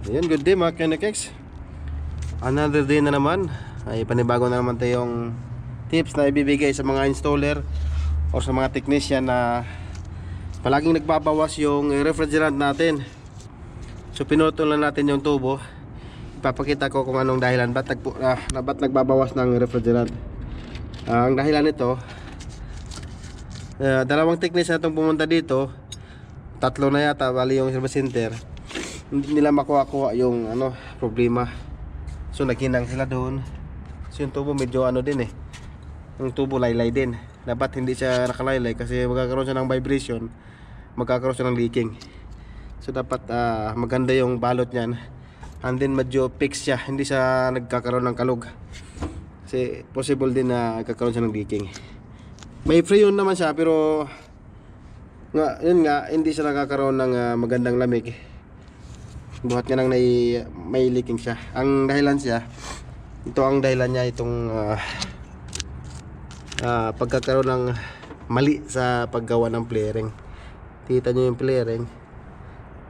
Ayan, good day mga Kinekex. Another day na naman. Ay panibago na naman tayong tips na ibibigay sa mga installer o sa mga technician na palaging nagbabawas yung refrigerant natin. So pinutol na natin yung tubo. Ipapakita ko kung anong dahilan ba't nagbabawas ng refrigerant. Ang dahilan nito, dalawang technician itong pumunta dito. Tatlo na yata, bali yung service center. Hindi nila makuha yung problema. So naghinang sila doon. So yung tubo medyo din yung tubo laylay din. Dapat hindi siya nakalaylay kasi magkakaroon siya ng vibration, magkakaroon siya ng leaking. So dapat maganda yung balot niyan. And then medyo fix siya, hindi siya nagkakaroon ng kalog. Kasi possible din na nagkakaroon siya ng leaking. May freon naman siya pero yun nga, hindi siya nakakaroon ng magandang lamig. Buhat nga nang may leaking siya. Ang dahilan siya, ito ang dahilan niya, itong pagkakaroon ng mali sa paggawa ng flaring. Kita nyo yung flaring.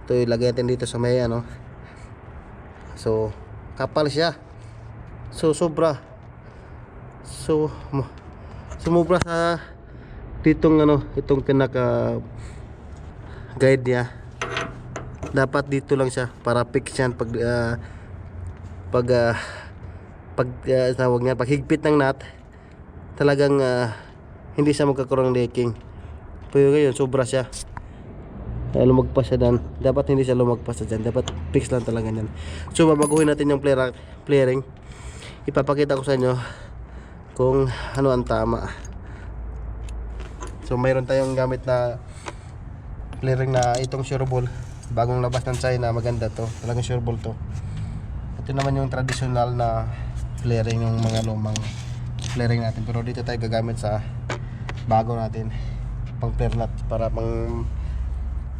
Ito ilagay natin dito sa may so kapal siya. So sobra. So sumobra sa ditong itong pinaka guide niya. Dapat dito lang siya para fix yan pag higpit ng nut, talagang hindi siya magkakaroon ng leaking. Pero ngayon sobra siya, lumagpas siya dan. Dapat hindi siya lumagpas dyan, dapat fix lang talaga yan. So babaguhin natin yung flaring. Ipapakita ko sa inyo kung ano ang tama. So mayroon tayong gamit na flaring na itong Sureball, bagong labas ng China, maganda to, talagang Sureball to. Ito naman yung traditional na flaring, yung mga lumang flaring natin, pero dito tayo gagamit sa bago natin, pang flare nut, para pang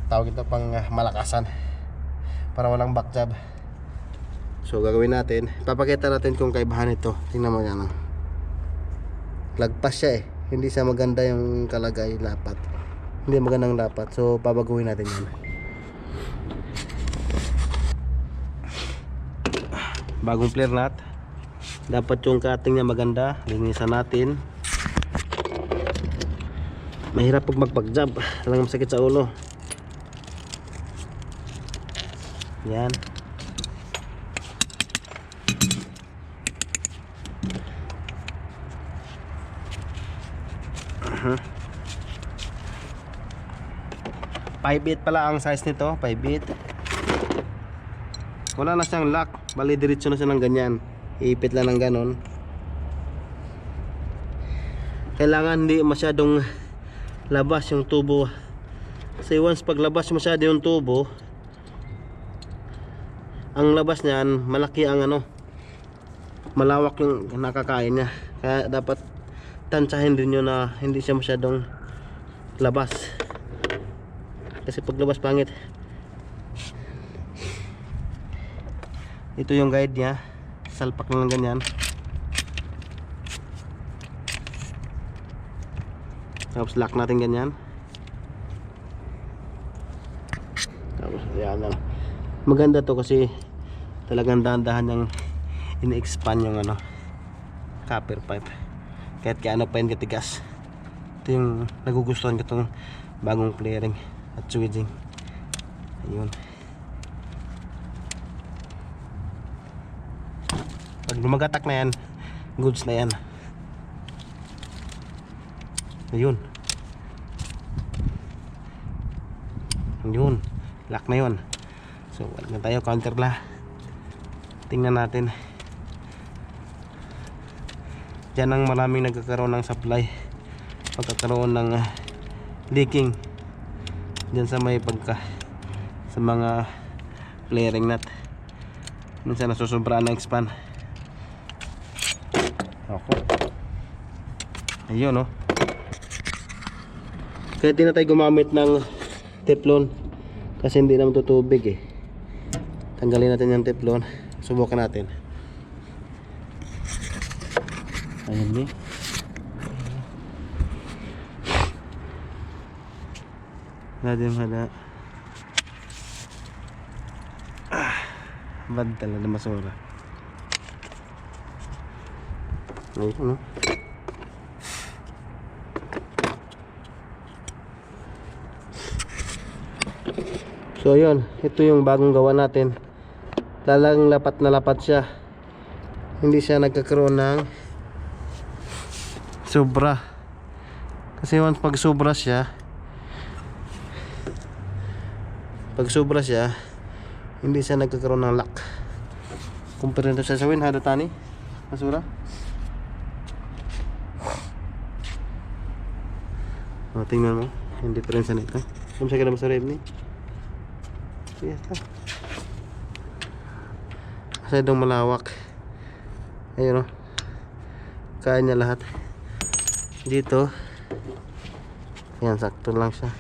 tawag ito, pang malakasan, para walang back job. So gagawin natin, papakita natin kung kaibahan ito. Tingnan mo yan, lagpas siya hindi siya maganda yung kalagay, lapat, hindi magandang lapat. So babaguhin natin yan. Bagong flare nut, dapat yung cutting niya maganda, linisan natin. Mahirap pag magpag-job, talagang masakit sa ulo. Yan. Five 8 pala ang size nito, 5/8. Wala na siyang lock, bali diretso na siya ng ganyan. Iipit lang ng ganon. Kailangan hindi masyadong labas yung tubo. Kasi once pag labas masyado yung tubo, ang labas niyan malaki ang malawak yung nakakain niya. Kaya dapat tansyahin din yun na hindi siya masyadong labas. Kasi pag labas pangit. Ito yung guide niya, salpak lang ganyan. Tapos lock natin ganyan. Tapos yan lang. Maganda to kasi talagang dahan-dahan yung ini-expand yung copper pipe. Kahit kaano pa yun katigas. Ito yung nagugustuhan ko itong bagong flaring at switching. Ayun. Pag lumagatak na yan, goods na yan. Ayun. Ayun. Lock na yun. So wala na tayo, counter la. Tingnan natin. Diyan ang maraming nagkakaroon ng supply, pagkakaroon ng leaking. Diyan sa may sa mga flaring nut. Minsan nasusobraan ng expand. Ako. Ayun Kaya di na tayo gumamit ng teflon kasi hindi naman tutubig Tanggalin natin yung teflon. Subukan natin. Ayun natin hada. Bad talaga na basura. Ayun, no? So ayun, ito yung bagong gawa natin. Talagang lapat na lapat siya. Hindi siya nagkakaroon ng sobra. Kasi once pag sobra siya, hindi siya nagkakaroon ng lock. Kumpara nito sa sawin, hada tani basura. O, tingnan mo yung difference nito. Kung siya ka naman sa rib ni. Yes, masyadong malawak. Ayun, o, kaya niya lahat. Dito, yan, sakto lang siya.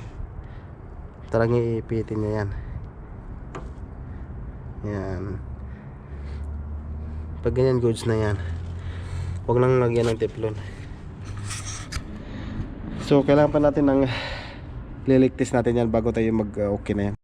Talagang iipitin niya yan. Yan. Pag ganyan, goods na yan. Huwag lang lagyan ng teflon. So kailangan pa natin ng liligtis natin yan bago tayo mag okay na yan.